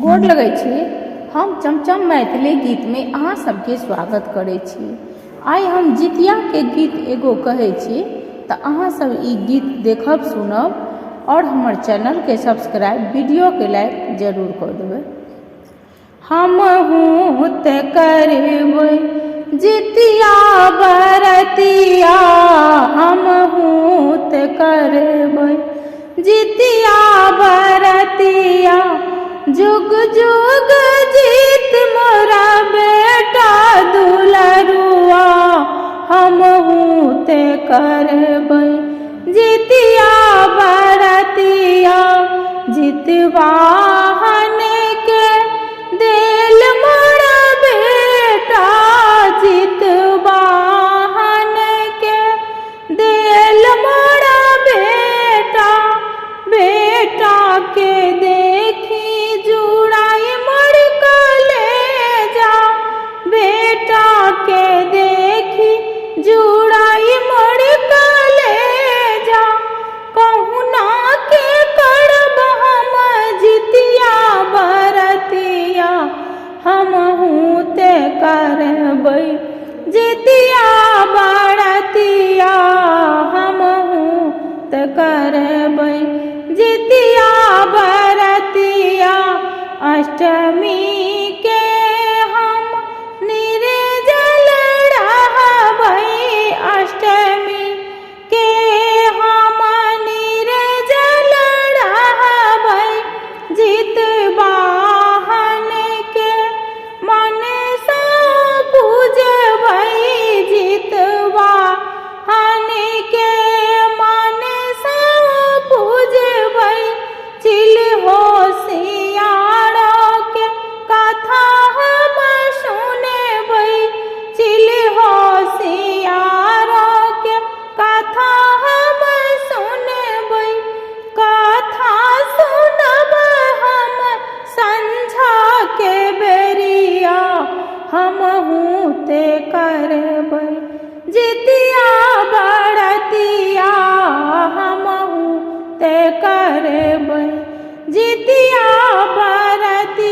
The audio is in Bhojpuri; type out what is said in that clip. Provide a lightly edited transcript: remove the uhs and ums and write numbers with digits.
गोर लगै छी। हम चमचम मैथिली गीत में अहाँ सबके स्वागत करै छी। आइ हम जितिया के गीत एगो कहै छी तऽ अहाँ सब ई गीत देखब सुनब और हमर चैनल के सब्सक्राइब वीडियो के लाइक जरूर कर देबै। हमहूँ ते करबै जितिया बरतिया, हमहूँ ते करबै जितिया बरतिया, जुग जुग जीत मोरा बेटा दुलरुआ, हमहूँ ते करबै जितिया बरतिया। जितवाहन के देल मोरा बेटा, जितवाहन के देल मोरा बेटा, बेटा के देखी जुड़ाई मोर कलेजा, बेटा के देखी जुड़ाई मोर कलेजा। कहुना के करब हम जितिया बरतिया, हमहूँ ते करबै जितिया बरतिया, हमहूँ ते करबै जितिया बरतिया। अष्टमी के हम निर्जल रहबै, अष्टमी के हम निर्जल रहबै, जितवाहन के मन सँ पूजबै, जितवाहन के मन सँ पूजबै। चिल होशियारो के कथा हम सुनबै, चिल होशियारो के कथा हम सुनबै। कथा सुनब हम संझा के बेरिया, हमहूँ ते करबै जितिया बरतिया, हमहूँ ते करबै जितिया बरतिया।